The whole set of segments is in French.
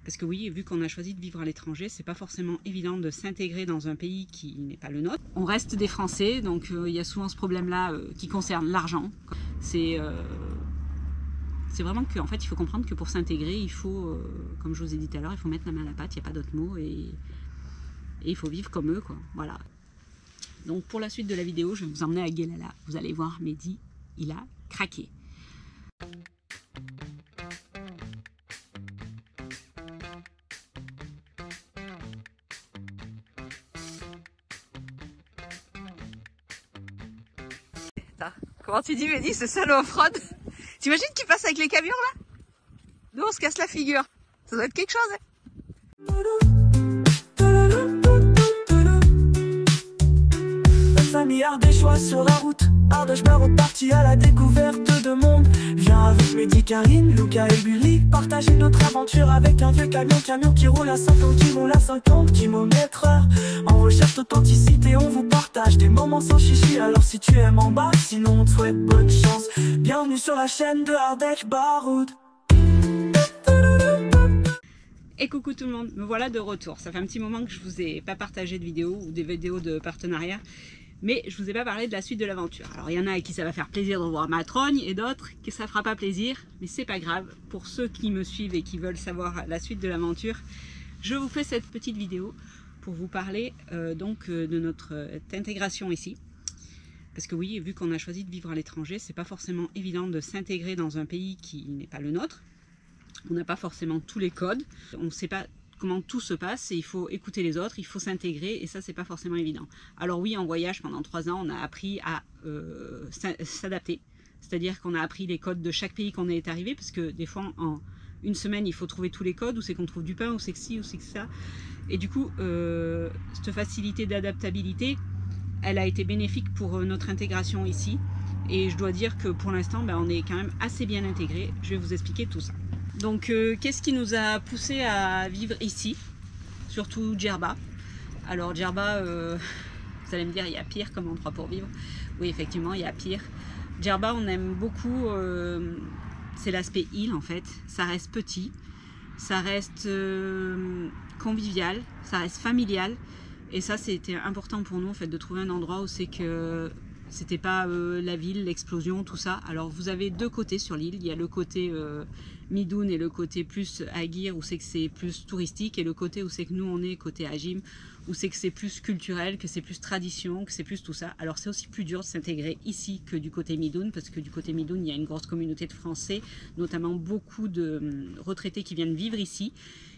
Parce que oui, vu qu'on a choisi de vivre à l'étranger, c'est pas forcément évident de s'intégrer dans un pays qui n'est pas le nôtre. On reste des Français, donc il y a souvent ce problème-là qui concerne l'argent. C'est vraiment qu'en fait, il faut comprendre que pour s'intégrer, il faut, comme je vous ai dit tout à l'heure, il faut mettre la main à la pâte, il n'y a pas d'autre mot, et il faut vivre comme eux, quoi. Voilà. Donc pour la suite de la vidéo, je vais vous emmener à Guelala. Vous allez voir, Mehdi, il a craqué. Comment tu dis, Mehdi, ce salaud off-road? T'imagines qu'il passe avec les camions là? Nous on se casse la figure. Ça doit être quelque chose, hein? La famille ardéchoise sur la route. Ardèche Barreau parti à la découverte de monde. Viens avec Mehdi, Karine, Lucas et Bully partager notre aventure avec un vieux camion qui roule à 50 qui roule à 50 km/h. En recherche d'authenticité, on vous partage des moments sans chichi. Alors si tu aimes en bas, sinon on te souhaite bonne chance. Bienvenue sur la chaîne de Ardèche Barreau. Et coucou tout le monde, me voilà de retour. Ça fait un petit moment que je vous ai pas partagé de vidéos ou des vidéos de partenariat, mais je vous ai pas parlé de la suite de l'aventure. Alors il y en a à qui ça va faire plaisir de voir ma trogne et d'autres qui ça fera pas plaisir, mais c'est pas grave. Pour ceux qui me suivent et qui veulent savoir la suite de l'aventure, je vous fais cette petite vidéo pour vous parler de notre intégration ici. Parce que oui, vu qu'on a choisi de vivre à l'étranger, c'est pas forcément évident de s'intégrer dans un pays qui n'est pas le nôtre. On n'a pas forcément tous les codes, on ne sait pas comment tout se passe et il faut écouter les autres, il faut s'intégrer et ça c'est pas forcément évident. Alors oui, en voyage pendant 3 ans, on a appris à s'adapter, c'est-à-dire qu'on a appris les codes de chaque pays qu'on est arrivé, parce que des fois en une semaine il faut trouver tous les codes, où c'est qu'on trouve du pain, où c'est que ci, où c'est que ça. Et du coup, cette facilité d'adaptabilité, elle a été bénéfique pour notre intégration ici. Et je dois dire que pour l'instant, on est quand même assez bien intégré. Je vais vous expliquer tout ça. Donc qu'est-ce qui nous a poussé à vivre ici, surtout Djerba? Alors Djerba, vous allez me dire, il y a pire comme endroit pour vivre. Oui, effectivement, il y a pire. Djerba, on aime beaucoup, c'est l'aspect île en fait. Ça reste petit, ça reste convivial, ça reste familial. Et ça, c'était important pour nous en fait, de trouver un endroit où c'est que c'était pas la ville, l'explosion, tout ça. Alors vous avez deux côtés sur l'île. Il y a le côté Midoun et le côté plus Agir où c'est que c'est plus touristique, et le côté où c'est que nous on est côté Agim où c'est que c'est plus culturel, que c'est plus tradition, que c'est plus tout ça. Alors c'est aussi plus dur de s'intégrer ici que du côté Midoun, parce que du côté Midoun il y a une grosse communauté de Français, notamment beaucoup de retraités qui viennent vivre ici,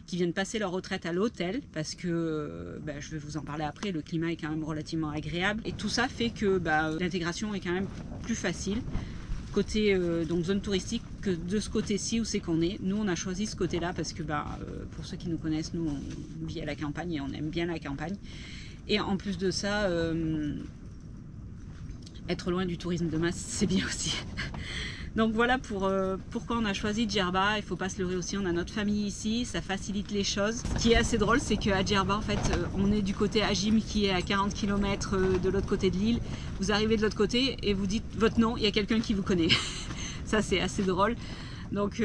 qui viennent passer leur retraite à l'hôtel, parce que je vais vous en parler après, le climat est quand même relativement agréable, et tout ça fait que l'intégration est quand même plus facile côté donc zone touristique que de ce côté-ci où c'est qu'on est. Nous on a choisi ce côté-là parce que pour ceux qui nous connaissent, nous on vit à la campagne et on aime bien la campagne, et en plus de ça être loin du tourisme de masse, c'est bien aussi. Donc voilà pourquoi on a choisi Djerba. Il ne faut pas se leurrer aussi, on a notre famille ici, ça facilite les choses. Ce qui est assez drôle, c'est qu'à Djerba, en fait, on est du côté Agim qui est à 40 km de l'autre côté de l'île. Vous arrivez de l'autre côté et vous dites votre nom, il y a quelqu'un qui vous connaît. Ça c'est assez drôle. Donc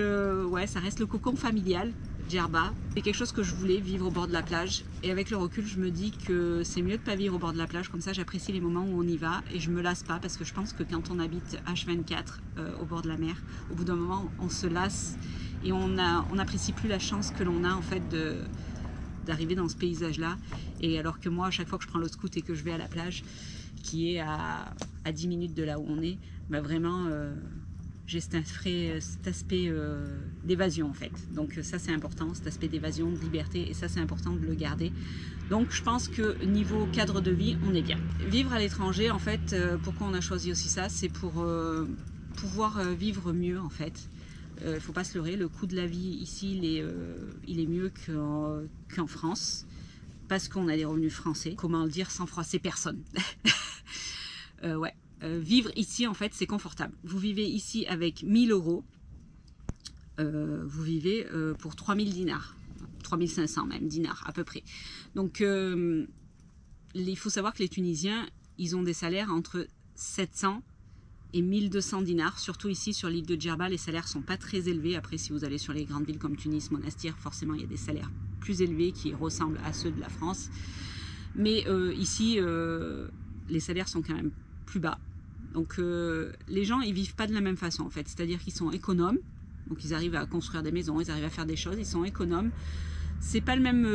ouais, ça reste le cocon familial, Djerba. C'est quelque chose que je voulais, vivre au bord de la plage. Et avec le recul, je me dis que c'est mieux de ne pas vivre au bord de la plage. Comme ça, j'apprécie les moments où on y va et je me lasse pas. Parce que je pense que quand on habite H24 au bord de la mer, au bout d'un moment, on se lasse et on n'apprécie plus la chance que l'on a en fait d'arriver dans ce paysage-là. Et alors que moi, à chaque fois que je prends le scoot et que je vais à la plage, qui est à 10 minutes de là où on est, vraiment... j'ai cet aspect d'évasion en fait. Donc ça c'est important, cet aspect d'évasion, de liberté, et ça c'est important de le garder. Donc je pense que niveau cadre de vie, on est bien. Vivre à l'étranger en fait, pourquoi on a choisi aussi ça, c'est pour pouvoir vivre mieux en fait. Il ne faut pas se leurrer, le coût de la vie ici il est mieux qu'en France, parce qu'on a des revenus français. Comment le dire sans froisser personne? Ouais. Vivre ici en fait c'est confortable. Vous vivez ici avec 1000 €, vous vivez pour 3000 dinars, 3500 même dinars à peu près. Donc il faut savoir que les Tunisiens, ils ont des salaires entre 700 et 1200 dinars. Surtout ici sur l'île de Djerba, les salaires sont pas très élevés. Après, si vous allez sur les grandes villes comme Tunis, Monastir, forcément il y a des salaires plus élevés qui ressemblent à ceux de la France. Mais ici, les salaires sont quand même plus bas. Donc les gens, ils vivent pas de la même façon en fait. C'est-à-dire qu'ils sont économes. Donc ils arrivent à construire des maisons, ils arrivent à faire des choses, ils sont économes. C'est pas le même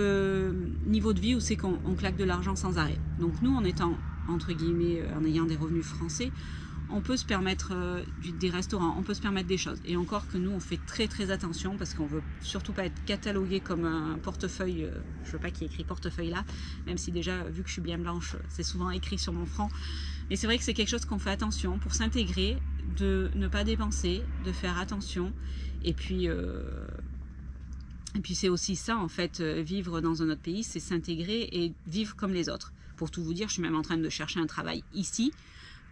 niveau de vie où c'est qu'on claque de l'argent sans arrêt. Donc nous, en étant, entre guillemets, en ayant des revenus français, on peut se permettre des restaurants, on peut se permettre des choses. Et encore que nous, on fait très très attention parce qu'on veut surtout pas être catalogué comme un portefeuille. Je veux pas qu'il y ait écrit portefeuille là, même si déjà, vu que je suis bien blanche, c'est souvent écrit sur mon front. Mais c'est vrai que c'est quelque chose qu'on fait attention pour s'intégrer, de ne pas dépenser, de faire attention. Et puis c'est aussi ça en fait, vivre dans un autre pays, c'est s'intégrer et vivre comme les autres. Pour tout vous dire, je suis même en train de chercher un travail ici,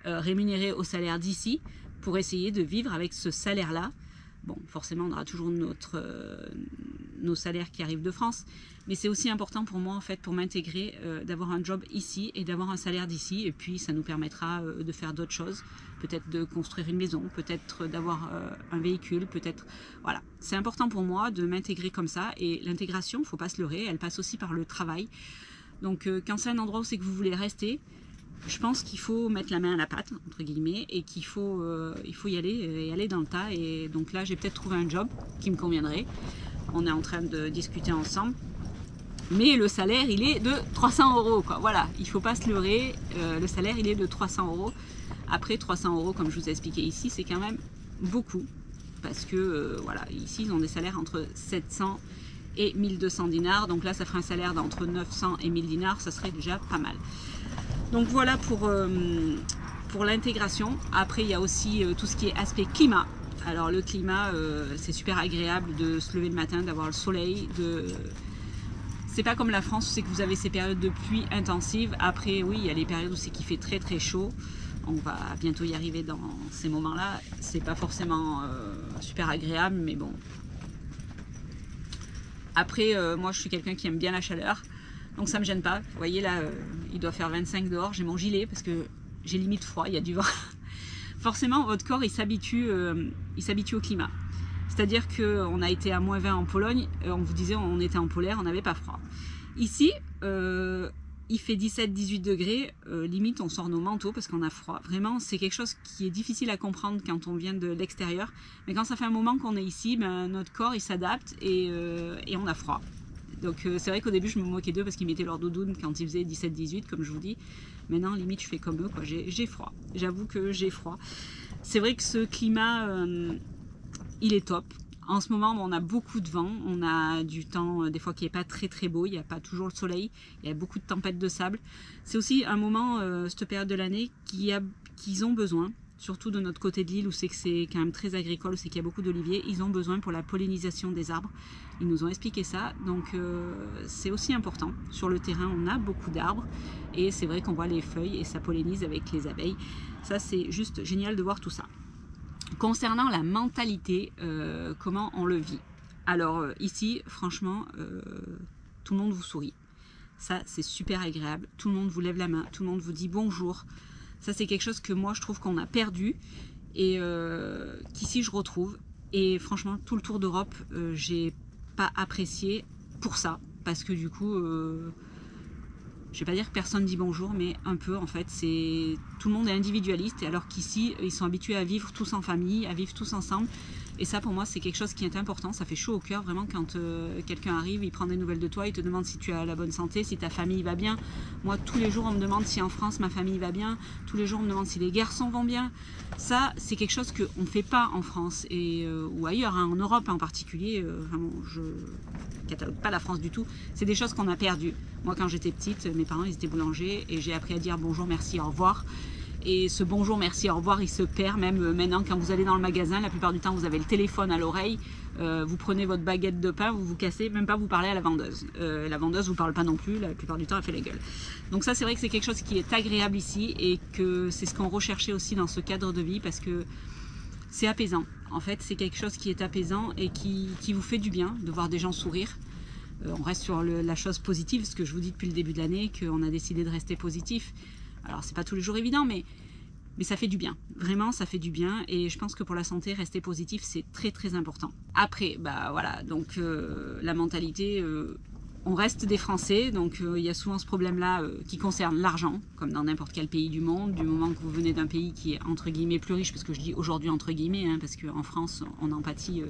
rémunéré au salaire d'ici, pour essayer de vivre avec ce salaire-là. Bon, forcément, on aura toujours nos salaires qui arrivent de France, mais c'est aussi important pour moi, en fait, pour m'intégrer, d'avoir un job ici et d'avoir un salaire d'ici, et puis ça nous permettra de faire d'autres choses, peut-être de construire une maison, peut-être d'avoir un véhicule, peut-être... Voilà, c'est important pour moi de m'intégrer comme ça, et l'intégration, il ne faut pas se leurrer, elle passe aussi par le travail. Donc, quand c'est un endroit où c'est que vous voulez rester, je pense qu'il faut mettre la main à la pâte, entre guillemets, et qu'il faut, il faut y aller et aller dans le tas. Et donc là, j'ai peut-être trouvé un job qui me conviendrait. On est en train de discuter ensemble. Mais le salaire, il est de 300 €, quoi. Voilà, il ne faut pas se leurrer. Le salaire, il est de 300 €. Après, 300 €, comme je vous ai expliqué ici, c'est quand même beaucoup. Parce que, voilà, ici, ils ont des salaires entre 700 et 1200 dinars. Donc là, ça ferait un salaire d'entre 900 et 1000 dinars. Ça serait déjà pas mal. Donc voilà pour l'intégration. Après, il y a aussi tout ce qui est aspect climat. Alors le climat, c'est super agréable de se lever le matin, d'avoir le soleil. C'est pas comme la France où c'est que vous avez ces périodes de pluie intensive. Après, oui, il y a les périodes où c'est qu'il fait très très chaud. On va bientôt y arriver dans ces moments-là. C'est pas forcément super agréable, mais bon. Après, moi, je suis quelqu'un qui aime bien la chaleur. Donc ça me gêne pas. Vous voyez là, il doit faire 25 dehors. J'ai mon gilet parce que j'ai limite froid, il y a du vent. Forcément, votre corps, il s'habitue au climat. C'est-à-dire qu'on a été à -20 en Pologne, on vous disait on était en polaire, on n'avait pas froid. Ici, il fait 17-18 degrés, limite on sort nos manteaux parce qu'on a froid. Vraiment, c'est quelque chose qui est difficile à comprendre quand on vient de l'extérieur. Mais quand ça fait un moment qu'on est ici, ben, notre corps il s'adapte et on a froid. Donc c'est vrai qu'au début je me moquais d'eux parce qu'ils mettaient leur doudoune quand il faisait 17-18 comme je vous dis. Maintenant limite je fais comme eux, quoi. J'ai froid. J'avoue que j'ai froid. C'est vrai que ce climat il est top. En ce moment on a beaucoup de vent, on a du temps des fois qui n'est pas très très beau, il n'y a pas toujours le soleil, il y a beaucoup de tempêtes de sable. C'est aussi un moment, cette période de l'année, qu'ils ont besoin. Surtout de notre côté de l'île où c'est que c'est quand même très agricole, où c'est qu'il y a beaucoup d'oliviers, ils ont besoin pour la pollinisation des arbres. Ils nous ont expliqué ça, donc c'est aussi important. Sur le terrain, on a beaucoup d'arbres et c'est vrai qu'on voit les feuilles et ça pollinise avec les abeilles. Ça, c'est juste génial de voir tout ça. Concernant la mentalité, comment on le vit? Alors ici, franchement, tout le monde vous sourit. Ça, c'est super agréable. Tout le monde vous lève la main, tout le monde vous dit bonjour. Ça, c'est quelque chose que moi, je trouve qu'on a perdu et qu'ici, je retrouve. Et franchement, tout le tour d'Europe, j'ai pas apprécié pour ça. Parce que du coup, je vais pas dire que personne dit bonjour, mais un peu, en fait. Tout le monde est individualiste. Alors qu'ici, ils sont habitués à vivre tous en famille, à vivre tous ensemble. Et ça, pour moi, c'est quelque chose qui est important. Ça fait chaud au cœur, vraiment, quand quelqu'un arrive, il prend des nouvelles de toi, il te demande si tu as la bonne santé, si ta famille va bien. Moi, tous les jours, on me demande si en France, ma famille va bien. Tous les jours, on me demande si les garçons vont bien. Ça, c'est quelque chose qu'on ne fait pas en France ou ailleurs, hein, en Europe en particulier. Vraiment, je ne catalogue pas la France du tout. C'est des choses qu'on a perdues. Moi, quand j'étais petite, mes parents, ils étaient boulangers et j'ai appris à dire bonjour, merci, au revoir. Et ce bonjour, merci, au revoir, il se perd même maintenant quand vous allez dans le magasin. La plupart du temps, vous avez le téléphone à l'oreille. Vous prenez votre baguette de pain, vous vous cassez, même pas vous parlez à la vendeuse. La vendeuse vous parle pas non plus, la plupart du temps, elle fait la gueule. Donc ça, c'est vrai que c'est quelque chose qui est agréable ici et que c'est ce qu'on recherchait aussi dans ce cadre de vie parce que c'est apaisant. En fait, c'est quelque chose qui est apaisant et qui vous fait du bien de voir des gens sourire. On reste sur la chose positive, ce que je vous dis depuis le début de l'année, qu'on a décidé de rester positif. Alors, c'est pas tous les jours évident, mais Mais ça fait du bien, vraiment ça fait du bien et je pense que pour la santé, rester positif c'est très très important. Après, bah voilà, donc la mentalité, on reste des Français, donc il y a souvent ce problème-là qui concerne l'argent, comme dans n'importe quel pays du monde, du moment que vous venez d'un pays qui est entre guillemets plus riche, parce que je dis aujourd'hui entre guillemets, hein, parce qu'en France on en pâtit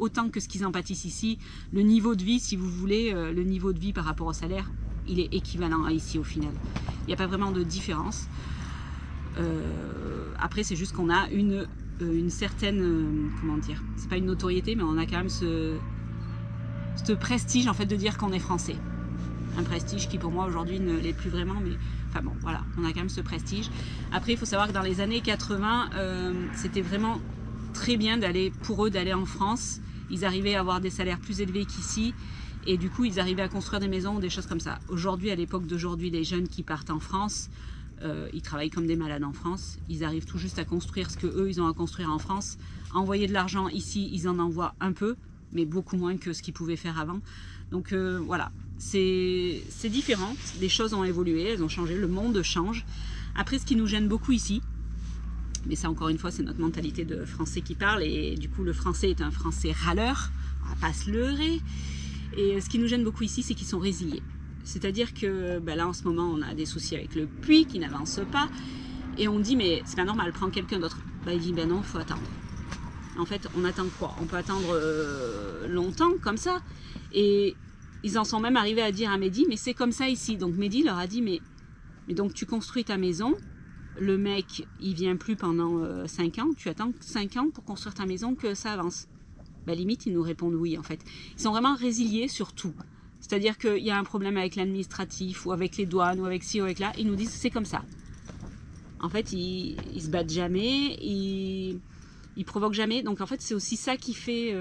autant que ce qu'ils en pâtissent ici. Le niveau de vie, si vous voulez, le niveau de vie par rapport au salaire, il est équivalent à ici au final. Il n'y a pas vraiment de différence. Après c'est juste qu'on a une certaine, comment dire, c'est pas une notoriété, mais on a quand même ce prestige en fait de dire qu'on est français. Un prestige qui pour moi aujourd'hui ne l'est plus vraiment, mais enfin bon voilà, on a quand même ce prestige. Après il faut savoir que dans les années 80, c'était vraiment très bien pour eux d'aller en France. Ils arrivaient à avoir des salaires plus élevés qu'ici. Et du coup, ils arrivaient à construire des maisons ou des choses comme ça. Aujourd'hui, à l'époque d'aujourd'hui, les jeunes qui partent en France, ils travaillent comme des malades en France. Ils arrivent tout juste à construire ce qu'eux, ils ont à construire en France. Envoyer de l'argent ici, ils en envoient un peu, mais beaucoup moins que ce qu'ils pouvaient faire avant. Donc voilà, c'est différent. Les choses ont évolué, elles ont changé, le monde change. Après, ce qui nous gêne beaucoup ici, mais ça encore une fois, c'est notre mentalité de Français qui parle. Et du coup, le Français est un Français râleur, on va pas se leurrer. Et ce qui nous gêne beaucoup ici, c'est qu'ils sont résiliés. C'est-à-dire que ben là, en ce moment, on a des soucis avec le puits qui n'avance pas. Et on dit, mais c'est pas normal, prends quelqu'un d'autre. Ben, il dit, ben non, il faut attendre. En fait, on attend quoi? On peut attendre longtemps, comme ça. Et ils en sont même arrivés à dire à Mehdi, mais c'est comme ça ici. Donc Mehdi leur a dit, mais donc tu construis ta maison, le mec, il vient plus pendant 5 ans, tu attends 5 ans pour construire ta maison que ça avance. Ben, limite, ils nous répondent oui, en fait. Ils sont vraiment résiliés sur tout. C'est-à-dire qu'il y a un problème avec l'administratif, ou avec les douanes, ou avec ci, ou avec là. Ils nous disent c'est comme ça. En fait, ils se battent jamais, ils provoquent jamais. Donc, en fait, c'est aussi ça qui fait...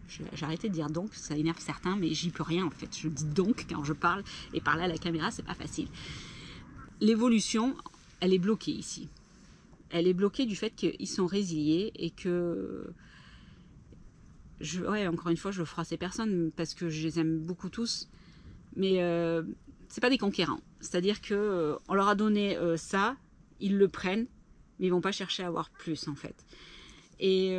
j'ai arrêté de dire donc, ça énerve certains, mais j'y peux rien, en fait. Je dis donc quand je parle, et parler à la caméra, c'est pas facile. L'évolution, elle est bloquée ici. Elle est bloquée du fait qu'ils sont résiliés et que... ouais, encore une fois, je froisse ces personnes parce que je les aime beaucoup tous, mais c'est pas des conquérants. C'est-à-dire que on leur a donné ça, ils le prennent, mais ils vont pas chercher à avoir plus en fait. Et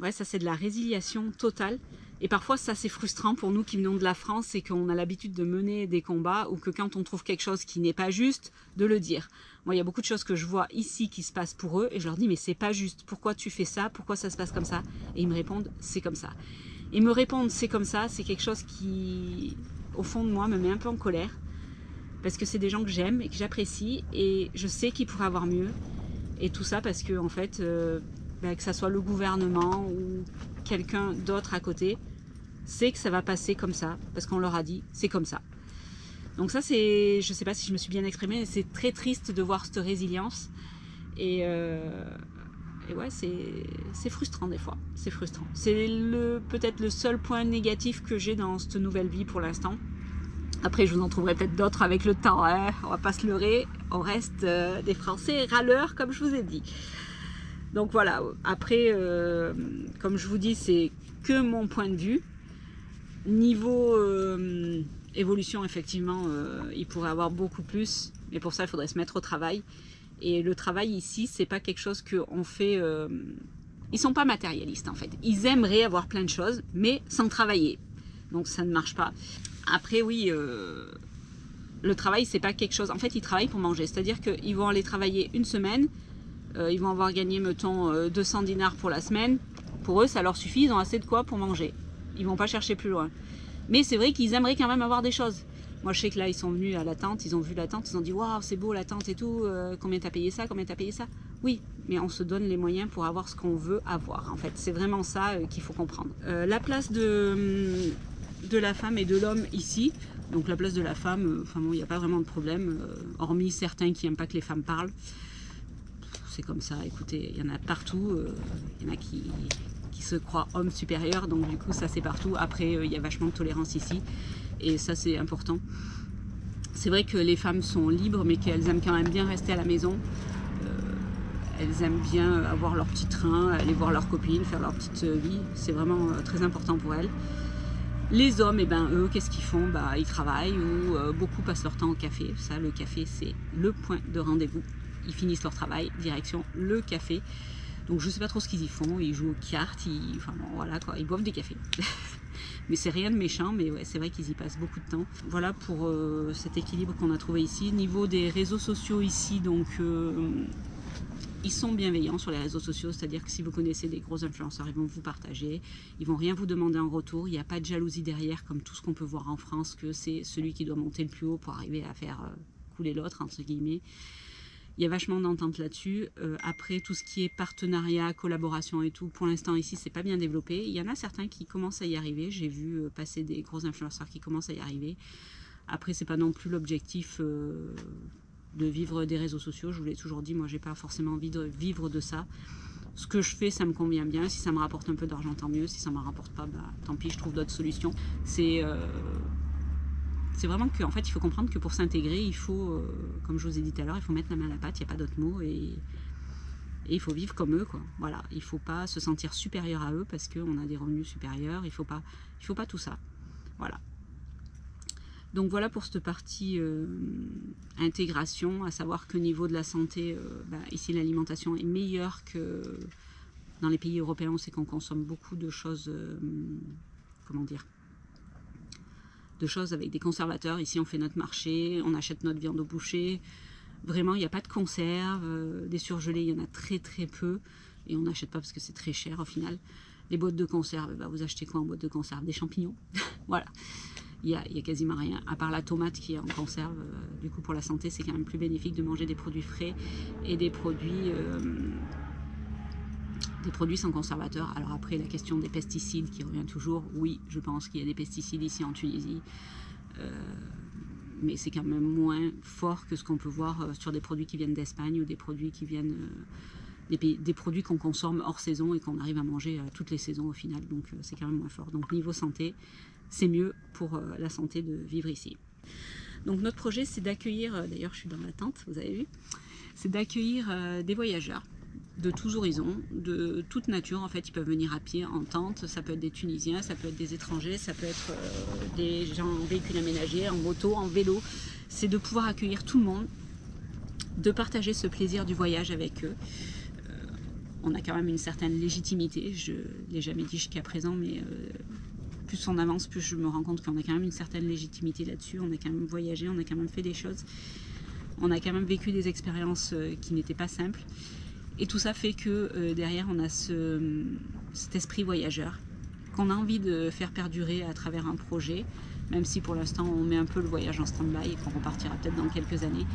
ouais, ça c'est de la résiliation totale. Et parfois ça c'est frustrant pour nous qui venons de la France, c'est qu'on a l'habitude de mener des combats ou que quand on trouve quelque chose qui n'est pas juste, de le dire. Moi, il y a beaucoup de choses que je vois ici qui se passent pour eux et je leur dis mais c'est pas juste, pourquoi tu fais ça, pourquoi ça se passe comme ça? Et ils me répondent c'est comme ça. Et me répondre c'est comme ça, c'est quelque chose qui au fond de moi me met un peu en colère parce que c'est des gens que j'aime et que j'apprécie et je sais qu'ils pourraient avoir mieux et tout ça parce que en fait que ça soit le gouvernement ou quelqu'un d'autre à côté, c'est que ça va passer comme ça parce qu'on leur a dit c'est comme ça. Donc ça c'est, je sais pas si je me suis bien exprimée, mais c'est très triste de voir cette résilience et ouais c'est frustrant des fois, c'est frustrant. C'est peut-être le seul point négatif que j'ai dans cette nouvelle vie pour l'instant. Après je vous en trouverai peut-être d'autres avec le temps, hein. On va pas se leurrer, on reste des Français râleurs comme je vous ai dit. Donc voilà, après comme je vous dis c'est que mon point de vue. Niveau évolution, effectivement, il pourrait avoir beaucoup plus, mais pour ça, il faudrait se mettre au travail. Et le travail ici, c'est pas quelque chose qu'on fait... Ils sont pas matérialistes, en fait. Ils aimeraient avoir plein de choses, mais sans travailler. Donc ça ne marche pas. Après, oui, le travail, c'est pas quelque chose... En fait, ils travaillent pour manger. C'est-à-dire qu'ils vont aller travailler une semaine, ils vont avoir gagné, mettons, 200 dinars pour la semaine. Pour eux, ça leur suffit, ils ont assez de quoi pour manger. Ils vont pas chercher plus loin. Mais c'est vrai qu'ils aimeraient quand même avoir des choses. Moi, je sais que là, ils sont venus à la tente, ils ont vu la tente, ils ont dit « Waouh, c'est beau la tente et tout, combien t'as payé ça, combien t'as payé ça ?» Oui, mais on se donne les moyens pour avoir ce qu'on veut avoir, en fait. C'est vraiment ça qu'il faut comprendre. La place de la femme et de l'homme ici, donc la place de la femme, enfin bon, il n'y a pas vraiment de problème, hormis certains qui n'aiment pas que les femmes parlent. C'est comme ça, écoutez, il y en a partout, il y en a qui se croient hommes supérieurs, donc du coup ça c'est partout. Après il y a vachement de tolérance ici et ça c'est important. C'est vrai que les femmes sont libres mais qu'elles aiment quand même bien rester à la maison. Elles aiment bien avoir leur petit train, aller voir leurs copines, faire leur petite vie. C'est vraiment très important pour elles. Les hommes, eh ben, eux, qu'est-ce qu'ils font? Ils travaillent ou beaucoup passent leur temps au café. Ça, le café, c'est le point de rendez-vous ils finissent leur travail, direction le café. Donc je sais pas trop ce qu'ils y font, ils jouent aux cartes, enfin bon, voilà quoi, ils boivent des cafés. Mais c'est rien de méchant, mais ouais, c'est vrai qu'ils y passent beaucoup de temps. Voilà pour cet équilibre qu'on a trouvé ici. Niveau des réseaux sociaux ici, donc ils sont bienveillants sur les réseaux sociaux, c'est-à-dire que si vous connaissez des gros influenceurs, ils vont vous partager, ils vont rien vous demander en retour, il n'y a pas de jalousie derrière comme tout ce qu'on peut voir en France, que c'est celui qui doit monter le plus haut pour arriver à faire couler l'autre, entre guillemets. Il y a vachement d'entente là-dessus. Après, tout ce qui est partenariat, collaboration et tout, pour l'instant ici, c'est pas bien développé. Il y en a certains qui commencent à y arriver. J'ai vu passer des gros influenceurs qui commencent à y arriver. Après, c'est pas non plus l'objectif de vivre des réseaux sociaux. Je vous l'ai toujours dit, moi, j'ai pas forcément envie de vivre de ça. Ce que je fais, ça me convient bien. Si ça me rapporte un peu d'argent, tant mieux. Si ça me rapporte pas, bah, tant pis, je trouve d'autres solutions. C'est vraiment qu'en fait, il faut comprendre que pour s'intégrer, il faut, comme je vous ai dit tout à l'heure, il faut mettre la main à la pâte, il n'y a pas d'autre mot, et il faut vivre comme eux, quoi. Voilà, il ne faut pas se sentir supérieur à eux parce qu'on a des revenus supérieurs, il faut pas tout ça. Voilà. Donc voilà pour cette partie intégration, à savoir qu'au niveau de la santé, ici l'alimentation est meilleure que dans les pays européens, on sait qu'on consomme beaucoup de choses, comment dire, de choses avec des conservateurs. Ici on fait notre marché, on achète notre viande au boucher, vraiment il n'y a pas de conserve, des surgelés il y en a très très peu et on n'achète pas parce que c'est très cher au final. Les boîtes de conserve, vous achetez quoi en boîte de conserve? Des champignons. Voilà, il y a quasiment rien, à part la tomate qui est en conserve. Du coup pour la santé c'est quand même plus bénéfique de manger des produits frais et des produits sans conservateur. Alors après la question des pesticides qui revient toujours, oui je pense qu'il y a des pesticides ici en Tunisie, mais c'est quand même moins fort que ce qu'on peut voir sur des produits qui viennent d'Espagne ou des produits qui viennent des produits qu'on consomme hors saison et qu'on arrive à manger à toutes les saisons au final, donc c'est quand même moins fort. Donc niveau santé, c'est mieux pour la santé de vivre ici. Donc notre projet c'est d'accueillir, d'ailleurs je suis dans la tente, vous avez vu, c'est d'accueillir des voyageurs de tous horizons, de toute nature en fait. Ils peuvent venir à pied, en tente, ça peut être des Tunisiens, ça peut être des étrangers, ça peut être des gens en véhicule aménagé, en moto, en vélo. C'est de pouvoir accueillir tout le monde, de partager ce plaisir du voyage avec eux. On a quand même une certaine légitimité, je ne l'ai jamais dit jusqu'à présent, mais plus on avance, plus je me rends compte qu'on a quand même une certaine légitimité là-dessus. On a quand même voyagé, on a quand même fait des choses, on a quand même vécu des expériences qui n'étaient pas simples. Et tout ça fait que derrière on a cet esprit voyageur qu'on a envie de faire perdurer à travers un projet, même si pour l'instant on met un peu le voyage en stand-by et qu'on repartira peut-être dans quelques années.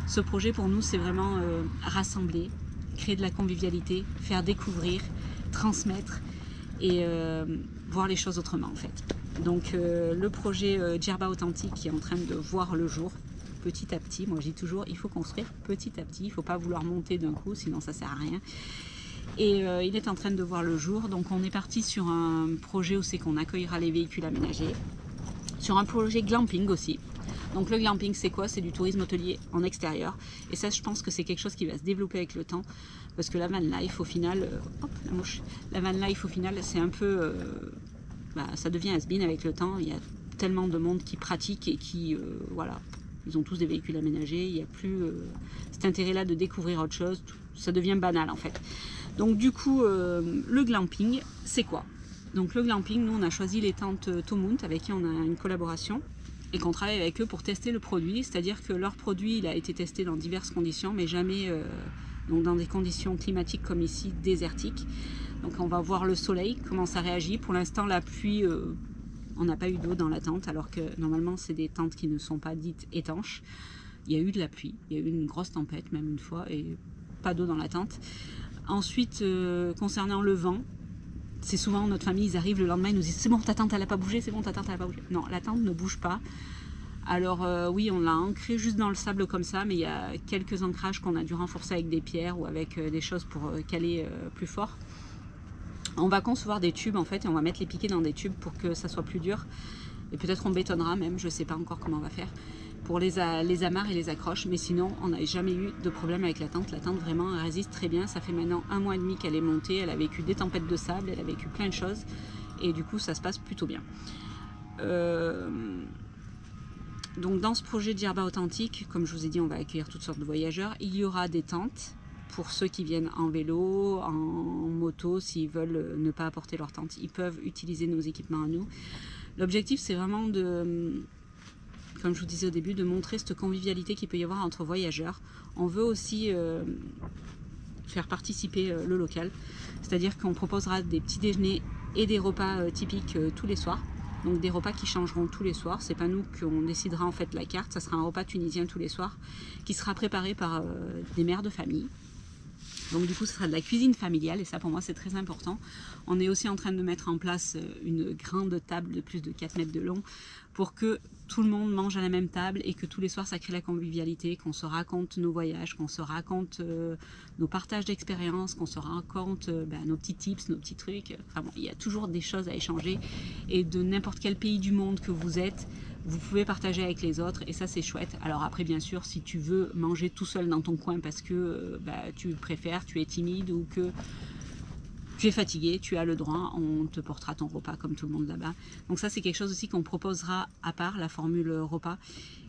Ce projet pour nous c'est vraiment rassembler, créer de la convivialité, faire découvrir, transmettre et voir les choses autrement en fait. Donc le projet Djerba Authentique qui est en train de voir le jour petit à petit. Moi je dis toujours il faut construire petit à petit, il ne faut pas vouloir monter d'un coup sinon ça sert à rien. Et il est en train de voir le jour. Donc on est parti sur un projet où c'est qu'on accueillera les véhicules aménagés, sur un projet glamping aussi. Donc le glamping c'est quoi? C'est du tourisme hôtelier en extérieur, et ça je pense que c'est quelque chose qui va se développer avec le temps, parce que la van life au final, hop la mouche, la van life au final c'est un peu, ça devient has-been avec le temps. Il y a tellement de monde qui pratique et qui, voilà, ils ont tous des véhicules aménagés, il n'y a plus cet intérêt-là de découvrir autre chose, ça devient banal en fait. Donc du coup, le glamping, c'est quoi? Donc le glamping, nous on a choisi les tentes Tomount avec qui on a une collaboration et qu'on travaille avec eux pour tester le produit, c'est-à-dire que leur produit il a été testé dans diverses conditions, mais jamais donc dans des conditions climatiques comme ici, désertiques. Donc on va voir le soleil, comment ça réagit. Pour l'instant la pluie, on n'a pas eu d'eau dans la tente, alors que normalement c'est des tentes qui ne sont pas dites étanches. Il y a eu de la pluie, il y a eu une grosse tempête même une fois et pas d'eau dans la tente. Ensuite, concernant le vent, c'est souvent notre famille, ils arrivent le lendemain, ils nous disent c'est bon ta tente elle n'a pas bougé, c'est bon ta tente elle n'a pas bougé. Non, la tente ne bouge pas. Alors oui, on l'a ancrée juste dans le sable comme ça, mais il y a quelques ancrages qu'on a dû renforcer avec des pierres ou avec des choses pour caler plus fort. On va concevoir des tubes en fait et on va mettre les piquets dans des tubes pour que ça soit plus dur. Et peut-être on bétonnera même, je ne sais pas encore comment on va faire pour les amarres et les accroches. Mais sinon, on n'a jamais eu de problème avec la tente. La tente vraiment elle résiste très bien. Ça fait maintenant 1 mois et demi qu'elle est montée. Elle a vécu des tempêtes de sable, elle a vécu plein de choses. Et du coup, ça se passe plutôt bien. Donc dans ce projet Djerba Authentique, comme je vous ai dit, on va accueillir toutes sortes de voyageurs. Il y aura des tentes pour ceux qui viennent en vélo, en moto, s'ils veulent ne pas apporter leur tente. Ils peuvent utiliser nos équipements à nous. L'objectif, c'est vraiment de, comme je vous disais au début, de montrer cette convivialité qu'il peut y avoir entre voyageurs. On veut aussi faire participer le local, c'est-à-dire qu'on proposera des petits déjeuners et des repas typiques tous les soirs. Donc des repas qui changeront tous les soirs. C'est pas nous qu'on décidera en fait la carte. Ça sera un repas tunisien tous les soirs qui sera préparé par des mères de famille. Donc du coup, ce sera de la cuisine familiale et ça pour moi c'est très important. On est aussi en train de mettre en place une grande table de plus de 4 mètres de long pour que tout le monde mange à la même table et que tous les soirs ça crée la convivialité, qu'on se raconte nos voyages, qu'on se raconte nos partages d'expériences, qu'on se raconte nos petits tips, nos petits trucs. Enfin bon, il y a toujours des choses à échanger et de n'importe quel pays du monde que vous êtes, vous pouvez partager avec les autres et ça c'est chouette. Alors après bien sûr si tu veux manger tout seul dans ton coin parce que tu préfères, tu es timide ou que tu es fatigué, tu as le droit, on te portera ton repas comme tout le monde là-bas. Donc ça c'est quelque chose aussi qu'on proposera à part, la formule repas,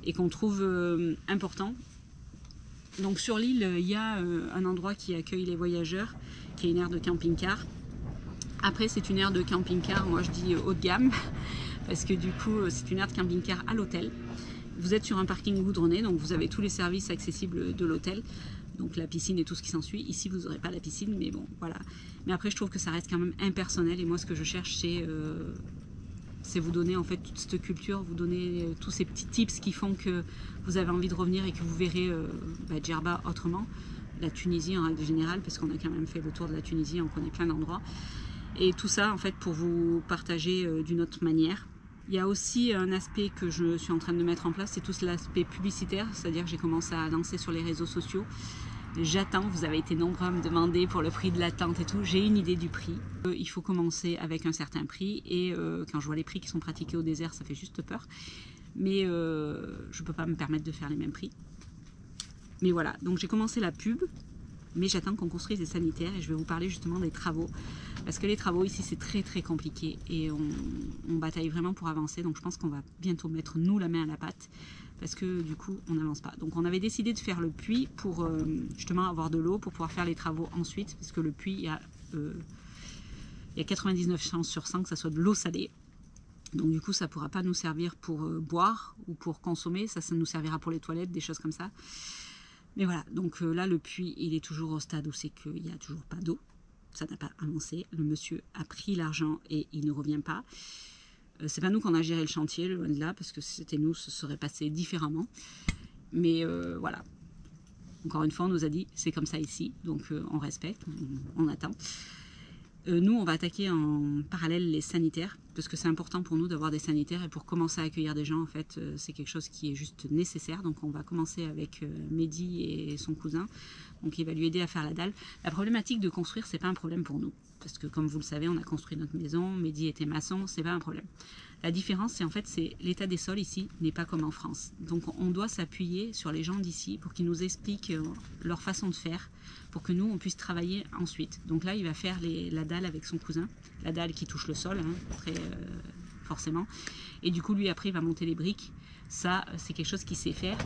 et qu'on trouve important. Donc sur l'île il y a un endroit qui accueille les voyageurs, qui est une aire de camping-car. Après c'est une aire de camping-car, moi je dis haut de gamme, parce que du coup c'est une aire de camping-car à l'hôtel. Vous êtes sur un parking goudronné, donc vous avez tous les services accessibles de l'hôtel, donc la piscine et tout ce qui s'ensuit. Ici vous n'aurez pas la piscine, mais bon voilà. Mais après je trouve que ça reste quand même impersonnel et moi ce que je cherche c'est vous donner en fait toute cette culture, vous donner tous ces petits tips qui font que vous avez envie de revenir et que vous verrez Djerba autrement, la Tunisie en règle générale, parce qu'on a quand même fait le tour de la Tunisie, on connaît plein d'endroits. Et tout ça en fait pour vous partager d'une autre manière. Il y a aussi un aspect que je suis en train de mettre en place, c'est tout l'aspect publicitaire, c'est-à-dire que j'ai commencé à lancer sur les réseaux sociaux. J'attends, vous avez été nombreux à me demander pour le prix de la tente et tout, j'ai une idée du prix. Il faut commencer avec un certain prix et quand je vois les prix qui sont pratiqués au désert, ça fait juste peur. Mais je ne peux pas me permettre de faire les mêmes prix. Mais voilà, donc j'ai commencé la pub. Mais j'attends qu'on construise des sanitaires et je vais vous parler justement des travaux. Parce que les travaux ici c'est très très compliqué et on bataille vraiment pour avancer. Donc je pense qu'on va bientôt mettre nous la main à la pâte parce que du coup on n'avance pas. Donc on avait décidé de faire le puits pour justement avoir de l'eau pour pouvoir faire les travaux ensuite. Parce que le puits il y a 99 chances sur 100 que ça soit de l'eau salée. Donc du coup ça ne pourra pas nous servir pour boire ou pour consommer. Ça nous servira pour les toilettes, des choses comme ça. Mais voilà, donc là le puits il est toujours au stade où c'est qu'il n'y a toujours pas d'eau, ça n'a pas avancé, le monsieur a pris l'argent et il ne revient pas. C'est pas nous qu'on a géré le chantier, loin de là, parce que si c'était nous, ce serait passé différemment. Mais voilà, encore une fois on nous a dit c'est comme ça ici, donc on respecte, on attend. Nous on va attaquer en parallèle les sanitaires, parce que c'est important pour nous d'avoir des sanitaires et pour commencer à accueillir des gens en fait c'est quelque chose qui est juste nécessaire. Donc on va commencer avec Mehdi et son cousin, donc il va lui aider à faire la dalle. La problématique de construire c'est pas un problème pour nous, parce que comme vous le savez on a construit notre maison, Mehdi était maçon, c'est pas un problème. La différence c'est en fait c'est l'état des sols ici n'est pas comme en France, donc on doit s'appuyer sur les gens d'ici pour qu'ils nous expliquent leur façon de faire, pour que nous on puisse travailler ensuite. Donc là il va faire la dalle avec son cousin, la dalle qui touche le sol très forcément, et du coup lui après il va monter les briques. Ça c'est quelque chose qu'il sait faire,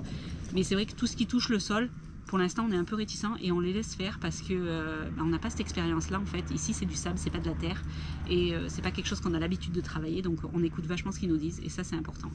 mais c'est vrai que tout ce qui touche le sol pour l'instant on est un peu réticent et on les laisse faire parce que on n'a pas cette expérience là en fait. Ici c'est du sable, c'est pas de la terre et c'est pas quelque chose qu'on a l'habitude de travailler, donc on écoute vachement ce qu'ils nous disent et ça c'est important.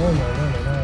Oh là là là là.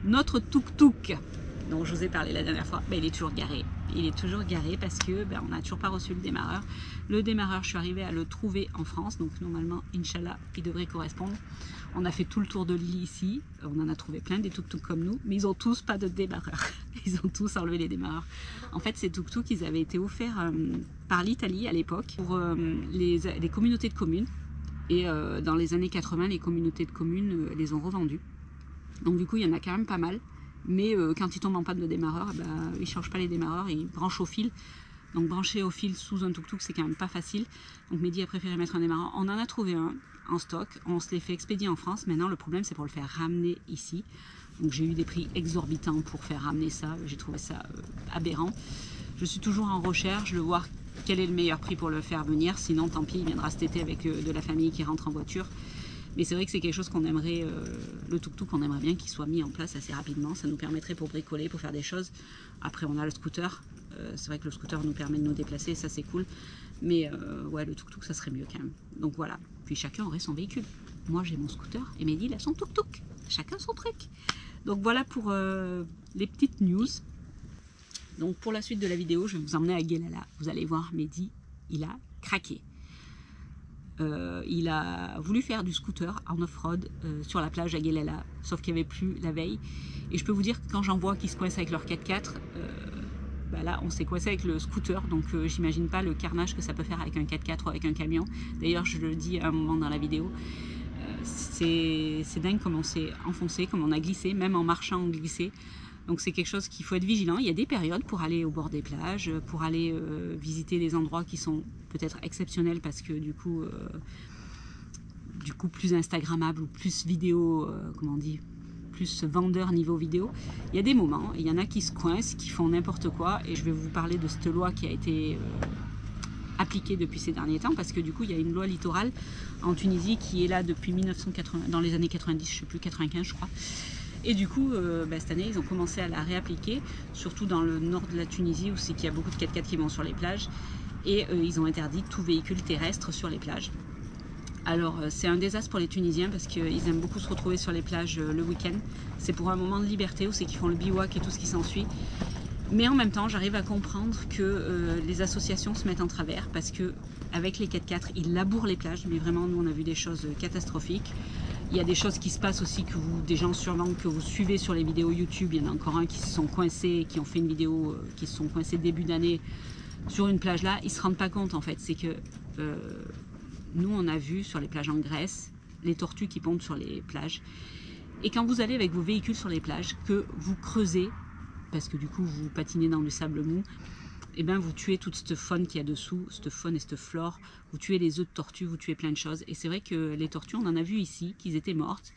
Notre tuk-tuk dont je vous ai parlé la dernière fois, ben, il est toujours garé. Il est toujours garé parce que ben, on n'a toujours pas reçu le démarreur. Le démarreur, je suis arrivée à le trouver en France, donc normalement, Inch'Allah, il devrait correspondre. On a fait tout le tour de l'île ici, on en a trouvé plein des tuk-tuk comme nous, mais ils n'ont tous pas de démarreur. Ils ont tous enlevé les démarreurs. En fait, ces tuk-tuk, ils avaient été offerts par l'Italie à l'époque pour les communautés de communes. Et dans les années 80, les communautés de communes les ont revendus. Donc du coup, il y en a quand même pas mal. Mais quand ils tombent en panne de démarreur, bah, ils ne changent pas les démarreurs, ils branchent au fil. Donc brancher au fil sous un tuk-tuk, c'est quand même pas facile. Donc Mehdi a préféré mettre un démarreur. On en a trouvé un en stock, on se l'est fait expédier en France. Maintenant, le problème, c'est pour le faire ramener ici. Donc j'ai eu des prix exorbitants pour faire ramener ça. J'ai trouvé ça aberrant. Je suis toujours en recherche de voir quel est le meilleur prix pour le faire venir. Sinon, tant pis, il viendra cet été avec de la famille qui rentre en voiture. Mais c'est vrai que c'est quelque chose qu'on aimerait, le tuk-tuk, on aimerait bien qu'il soit mis en place assez rapidement. Ça nous permettrait pour bricoler, pour faire des choses. Après, on a le scooter. C'est vrai que le scooter nous permet de nous déplacer, ça c'est cool. Mais ouais, le tuk-tuk, ça serait mieux quand même. Donc voilà. Puis chacun aurait son véhicule. Moi, j'ai mon scooter et Mehdi, il a son tuk-tuk. Chacun son truc. Donc voilà pour les petites news. Donc pour la suite de la vidéo, je vais vous emmener à Guelala. Vous allez voir, Mehdi, il a craqué. Il a voulu faire du scooter en off-road sur la plage à Guelala, sauf qu'il n'y avait plus la veille. Et je peux vous dire que quand j'en vois qui se coincent avec leur 4x4, bah là on s'est coincé avec le scooter, donc j'imagine pas le carnage que ça peut faire avec un 4x4 ou avec un camion. D'ailleurs je le dis à un moment dans la vidéo, c'est dingue comme on s'est enfoncé, comme on a glissé, même en marchant on glissait. Donc c'est quelque chose qu'il faut être vigilant. Il y a des périodes pour aller au bord des plages, pour aller visiter des endroits qui sont peut-être exceptionnels parce que du coup plus instagrammables ou plus vidéo, comment on dit, plus vendeur niveau vidéo. Il y a des moments, il y en a qui se coincent, qui font n'importe quoi et je vais vous parler de cette loi qui a été appliquée depuis ces derniers temps parce que du coup il y a une loi littorale en Tunisie qui est là depuis 1980, dans les années 90, je sais plus, 95 je crois. Et du coup, cette année, ils ont commencé à la réappliquer, surtout dans le nord de la Tunisie, où c'est qu'il y a beaucoup de 4x4 qui vont sur les plages. Et ils ont interdit tout véhicule terrestre sur les plages. Alors, c'est un désastre pour les Tunisiens, parce qu'ils aiment beaucoup se retrouver sur les plages le week-end. C'est pour un moment de liberté, où c'est qu'ils font le bivouac et tout ce qui s'ensuit. Mais en même temps, j'arrive à comprendre que les associations se mettent en travers, parce que avec les 4x4, ils labourent les plages. Mais vraiment, nous, on a vu des choses catastrophiques. Il y a des choses qui se passent aussi, des gens sûrement que vous suivez sur les vidéos YouTube. Il y en a encore un qui se sont coincés, qui ont fait une vidéo, qui se sont coincés début d'année sur une plage là. Ils ne se rendent pas compte en fait. C'est que nous, on a vu sur les plages en Grèce, les tortues qui pondent sur les plages. Et quand vous allez avec vos véhicules sur les plages, que vous creusez, parce que du coup vous patinez dans du sable mou, et bien vous tuez toute cette faune qu'il y a dessous, cette faune et cette flore, vous tuez les œufs de tortues, vous tuez plein de choses. Et c'est vrai que les tortues, on en a vu ici, qu'ils étaient mortes.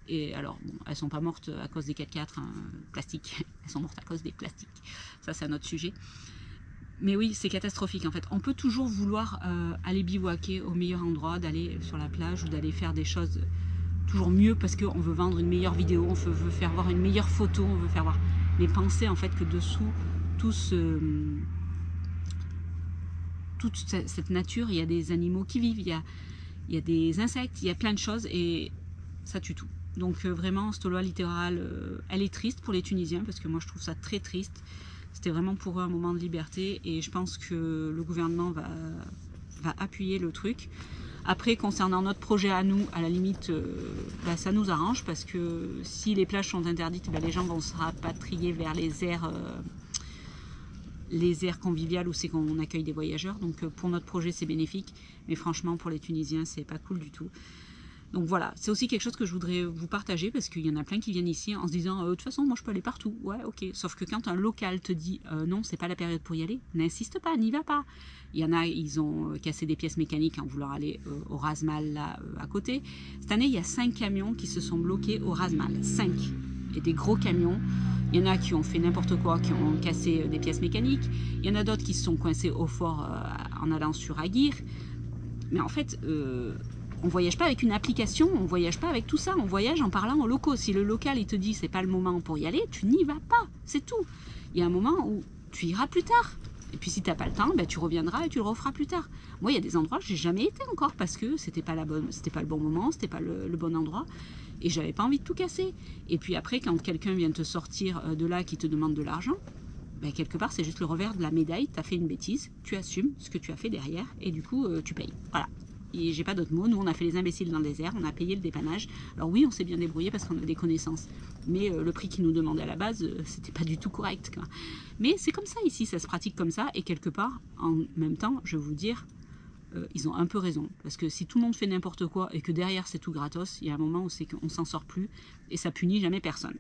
Et alors, bon, elles ne sont pas mortes à cause des 4x4 plastiques, elles sont mortes à cause des plastiques. Ça, c'est un autre sujet. Mais oui, c'est catastrophique en fait. On peut toujours vouloir aller bivouaquer au meilleur endroit, d'aller sur la plage ou d'aller faire des choses toujours mieux parce qu'on veut vendre une meilleure vidéo, on veut faire voir une meilleure photo, on veut faire voir... Mais pensez en fait que dessous, toute cette nature, il y a des animaux qui vivent, il y a des insectes, il y a plein de choses et ça tue tout. Donc vraiment, cette loi littorale, elle est triste pour les Tunisiens parce que moi je trouve ça très triste. C'était vraiment pour eux un moment de liberté et je pense que le gouvernement va appuyer le truc. Après, concernant notre projet à nous, à la limite, ça nous arrange parce que si les plages sont interdites, les gens vont se rapatrier vers les aires conviviales où c'est qu'on accueille des voyageurs. Donc pour notre projet, c'est bénéfique. Mais franchement, pour les Tunisiens, c'est pas cool du tout. Donc voilà, c'est aussi quelque chose que je voudrais vous partager parce qu'il y en a plein qui viennent ici en se disant de toute façon moi je peux aller partout, ouais ok, sauf que quand un local te dit non c'est pas la période pour y aller, n'insiste pas, n'y va pas. Il y en a, ils ont cassé des pièces mécaniques en voulant aller au Ras Mal là à côté. Cette année il y a 5 camions qui se sont bloqués au Ras Mal, 5, et des gros camions. Il y en a qui ont fait n'importe quoi, qui ont cassé des pièces mécaniques, il y en a d'autres qui se sont coincés au fort en allant sur Aguirre. Mais en fait, on voyage pas avec une application, on voyage pas avec tout ça, on voyage en parlant aux locaux. Si le local il te dit c'est pas le moment pour y aller, tu n'y vas pas, c'est tout. Il y a un moment où tu iras plus tard. Et puis si tu n'as pas le temps, ben, tu reviendras et tu le referas plus tard. Moi, il y a des endroits où j'ai jamais été encore parce que c'était pas le bon moment, c'était pas le bon endroit et j'avais pas envie de tout casser. Et puis après, quand quelqu'un vient te sortir de là qui te demande de l'argent, ben, quelque part c'est juste le revers de la médaille. Tu as fait une bêtise, tu assumes ce que tu as fait derrière et du coup tu payes. Voilà. Et j'ai pas d'autres mots. Nous, on a fait les imbéciles dans le désert, on a payé le dépannage. Alors oui, on s'est bien débrouillé parce qu'on a des connaissances. Mais le prix qu'ils nous demandaient à la base, c'était pas du tout correct, quoi. Mais c'est comme ça ici, ça se pratique comme ça. Et quelque part, en même temps, je vais vous dire, ils ont un peu raison. Parce que si tout le monde fait n'importe quoi et que derrière c'est tout gratos, il y a un moment où c'est qu'on s'en sort plus et ça punit jamais personne.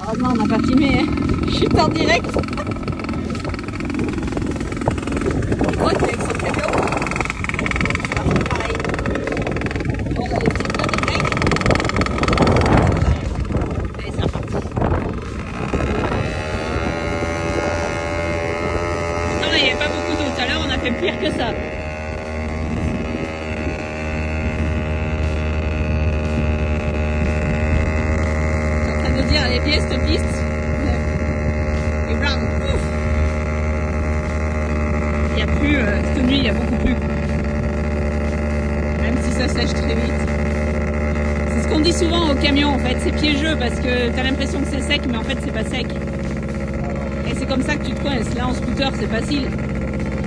Oh non, on n'a pas filmé, hein. Je suis en direct. Je crois qu'il est avec son camion. C'est un peu pareil. On a les petites mains de break. Allez, c'est reparti. Pourtant, là, il n'y avait pas beaucoup d'eau. Tout à l'heure, on a fait pire que ça. Elle est vieille cette piste. Et blanc, ouf. Il n'y a plus, cette nuit il y a beaucoup plus. Même si ça sèche très vite. C'est ce qu'on dit souvent au camion en fait, c'est piégeux parce que tu as l'impression que c'est sec mais en fait c'est pas sec. Et c'est comme ça que tu te coinces. Là en scooter c'est facile,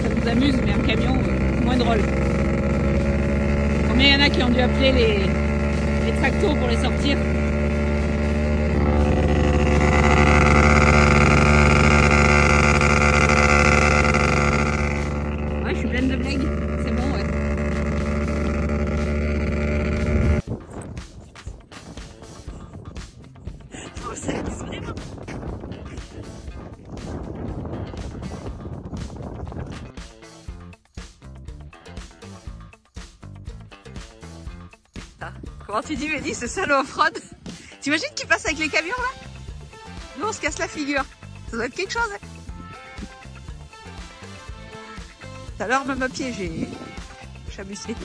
ça vous amuse, mais en camion c'est moins drôle. Combien il y en a qui ont dû appeler les tractos pour les sortir? De blagues, c'est bon, ouais. Oh, ça glisse vraiment. Ah, comment tu dis, Mehdi, ce salaud off-road? T'imagines qu'il passe avec les camions là? Nous on se casse la figure. Ça doit être quelque chose, hein. Tout à l'heure, même à pied, j'ai chabussé.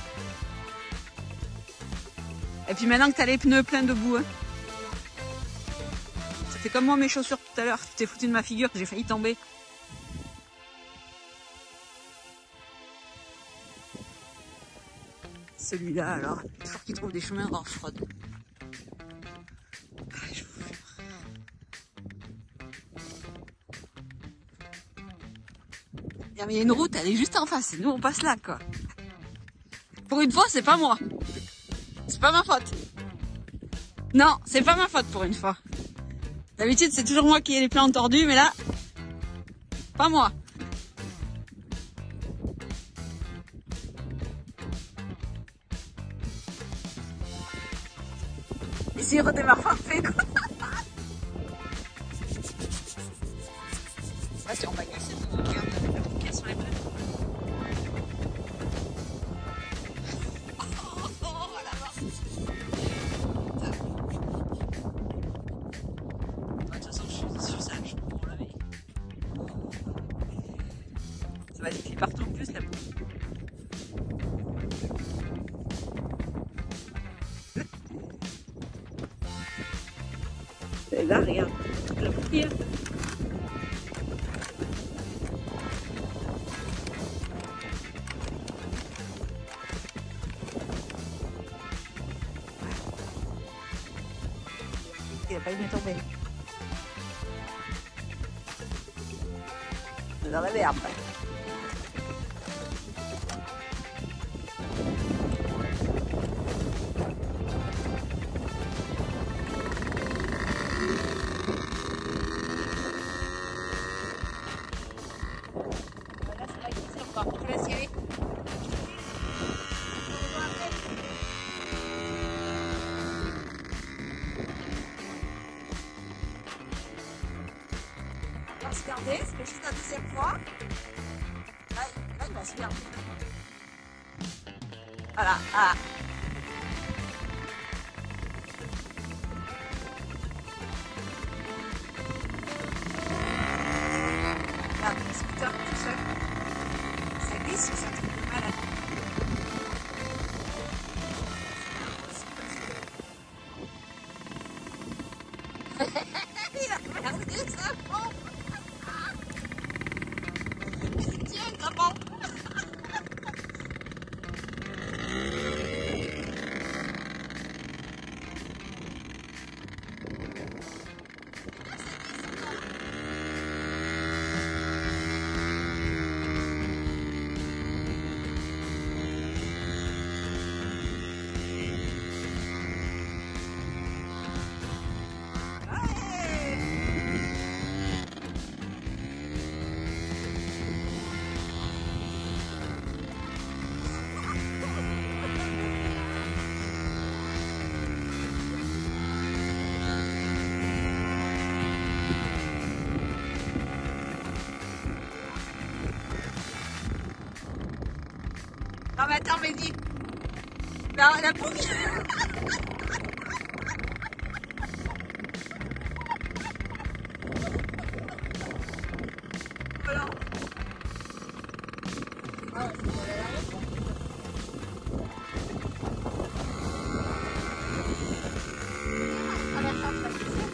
Et puis maintenant que t'as les pneus pleins de boue, hein. Ça fait comme moi mes chaussures tout à l'heure. Tu t'es foutu de ma figure, j'ai failli tomber. Celui-là, alors, il faut qu'il trouve des chemins off-road. Mais il y a une route, elle est juste en face, et nous on passe là, quoi. Pour une fois, c'est pas moi. C'est pas ma faute. Non, c'est pas ma faute pour une fois. D'habitude, c'est toujours moi qui ai les plans tordus, mais là, pas moi. Et s'il redémarre parfait, quoi. Ah, si on va glisser dans notre cœur. Sur les pneus. Oh la vache. De toute façon, je suis sage pour laver. Ça va être qu'il partout en plus la boue. Et là, regarde, toute la poussière. Il a pas aimé tomber. C'est dans la merde. Là, c'est là qu'il sort, on te laisse y aller. regardez, c'est juste la deuxième fois. Là, il va se perdre. Voilà, voilà. Regarde, le scooter tout seul. Ça glisse, c'est un truc de malade. Il a perdu sa pompe. Tiens, ta pompe. Non mais attends, mais dis. Non, la boucle. Voilà. Ah, c'est pour aller là-haut. Ah, la charge, la piscine.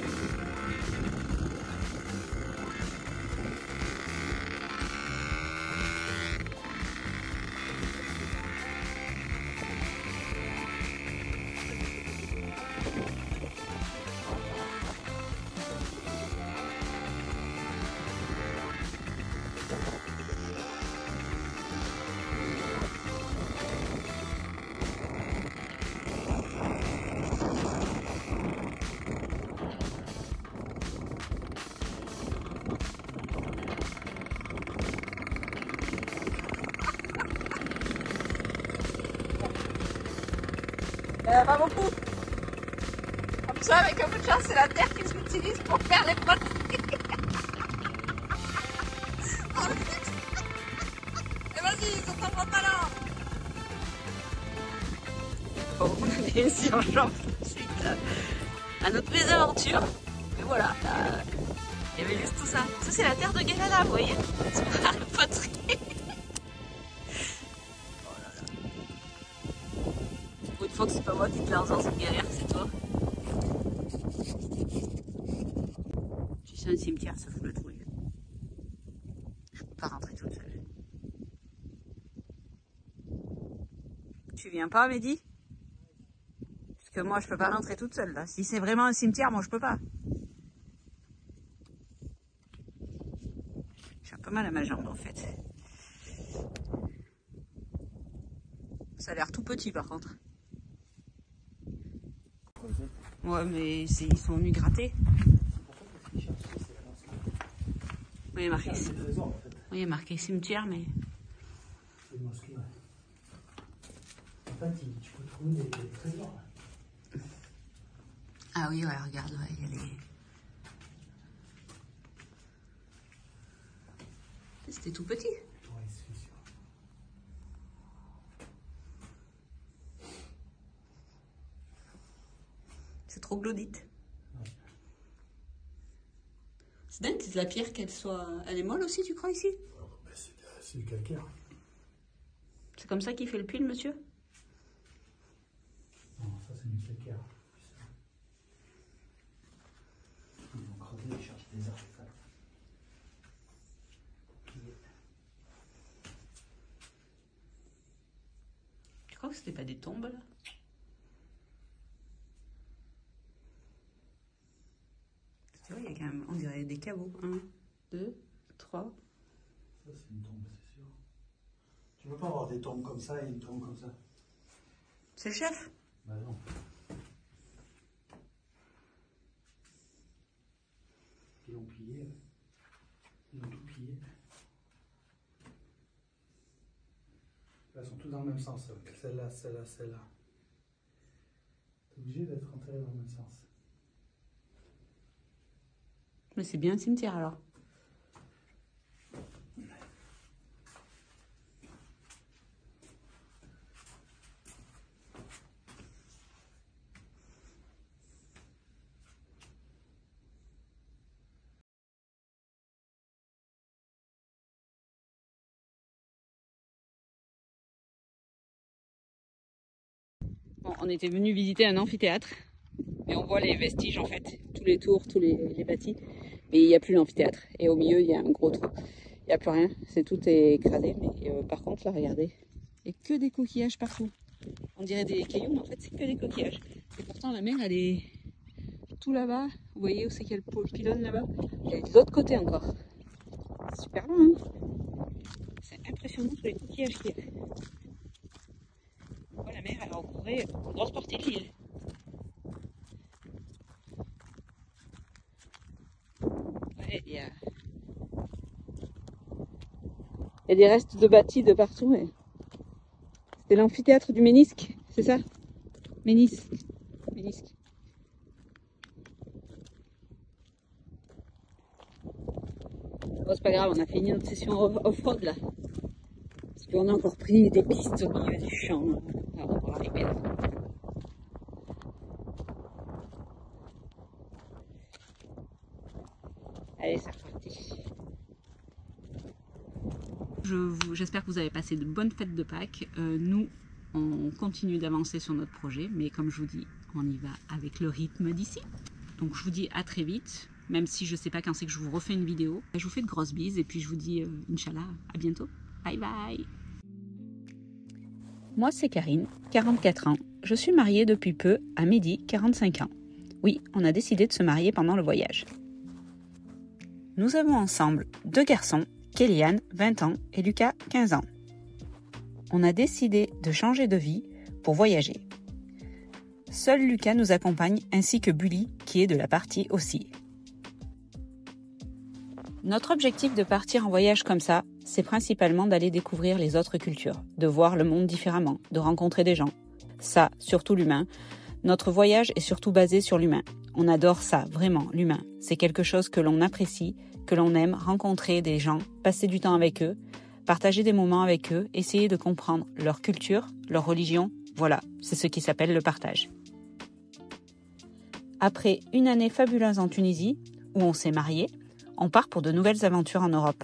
Pas beaucoup. Comme ça, avec un peu de chance, c'est la terre qu'ils utilisent pour faire les poteries. Oh, et vas-y, ça t'en va pas là. Bon, et si on change tout de suite à notre mésaventure. Mais voilà, là, il y avait juste tout ça. Ça, c'est la terre de Galala, vous voyez. C'est pour faire les poteries. Une fois que c'est pas moi qui te lance dans cette galère, c'est toi. Si c'est un cimetière, ça fout le trouille. Je peux pas rentrer toute seule. Tu viens pas, Mehdi? Parce que moi, je peux pas rentrer toute seule, là. Si c'est vraiment un cimetière, moi, je peux pas. J'ai un peu mal à ma jambe, en fait. Ça a l'air tout petit, par contre. Ouais, mais ils sont venus gratter. Oui, il est marqué, oui, il est marqué cimetière, mais... C'est une mosquée, ouais. En fait, tu peux trouver des trésors, là. Ah oui, ouais, regarde, ouais, il y a les... C'était tout petit. Ouais, c'est sûr. C'est trop glaudite. Ouais. C'est dingue que la pierre, qu'elle soit... Elle est molle aussi, tu crois, ici? Ben, c'est du calcaire. C'est comme ça qu'il fait le puits, le monsieur? Non, ça c'est du calcaire. Ils vont creuser, ils cherchent des artefacts. Tu crois que c'était pas des tombes, là? Tu vois, il y a quand même, on dirait des caveaux. 1, 2, 3. Ça c'est une tombe, c'est sûr. Tu peux pas avoir des tombes comme ça et une tombe comme ça. C'est le chef? Bah non. Ils l'ont pillé. Ils ont tout pillé. Elles sont toutes dans le même sens. Celle-là, celle-là, celle-là. T'es obligé d'être enterré dans le même sens. Mais c'est bien un cimetière, alors. Bon, on était venu visiter un amphithéâtre, mais on voit les vestiges en fait, tous les tours, tous les bâtis, mais il n'y a plus l'amphithéâtre. Et au milieu, il y a un gros trou. Il n'y a plus rien, tout est écrasé, mais par contre, là, regardez, il n'y a que des coquillages partout. On dirait des cailloux, mais en fait, c'est que des coquillages. Et pourtant, la mer, elle est tout là-bas. Vous voyez où c'est qu'il y a le pylône là-bas? Elle est de l'autre côté encore. C'est super loin, hein. C'est impressionnant tous les coquillages qu'il y a. Oh, la mer, elle recouvrait une grosse partie de l'île. Ouais, il y a des restes de bâtis de partout. Ouais. C'est l'amphithéâtre du Ménisque, c'est ça? Ménisque. Oh, c'est pas grave, on a fini notre session off-road là. Parce qu'on a encore pris des pistes au milieu du champ. Alors, on va arriver là. Allez, c'est reparti. J'espère que vous avez passé de bonnes fêtes de Pâques. Nous, on continue d'avancer sur notre projet, mais comme je vous dis, on y va avec le rythme d'ici. Donc je vous dis à très vite, même si je ne sais pas quand c'est que je vous refais une vidéo. Je vous fais de grosses bises et puis je vous dis, Inch'Allah, à bientôt. Bye bye. Moi, c'est Karine, 44 ans. Je suis mariée depuis peu à Mehdi, 45 ans. Oui, on a décidé de se marier pendant le voyage. Nous avons ensemble 2 garçons, Kéliane, 20 ans, et Lucas, 15 ans. On a décidé de changer de vie pour voyager. Seul Lucas nous accompagne, ainsi que Bully, qui est de la partie aussi. Notre objectif de partir en voyage comme ça, c'est principalement d'aller découvrir les autres cultures, de voir le monde différemment, de rencontrer des gens. Ça, surtout l'humain. Notre voyage est surtout basé sur l'humain. On adore ça, vraiment, l'humain. C'est quelque chose que l'on apprécie, que l'on aime, rencontrer des gens, passer du temps avec eux, partager des moments avec eux, essayer de comprendre leur culture, leur religion. Voilà, c'est ce qui s'appelle le partage. Après une année fabuleuse en Tunisie, où on s'est mariés, on part pour de nouvelles aventures en Europe.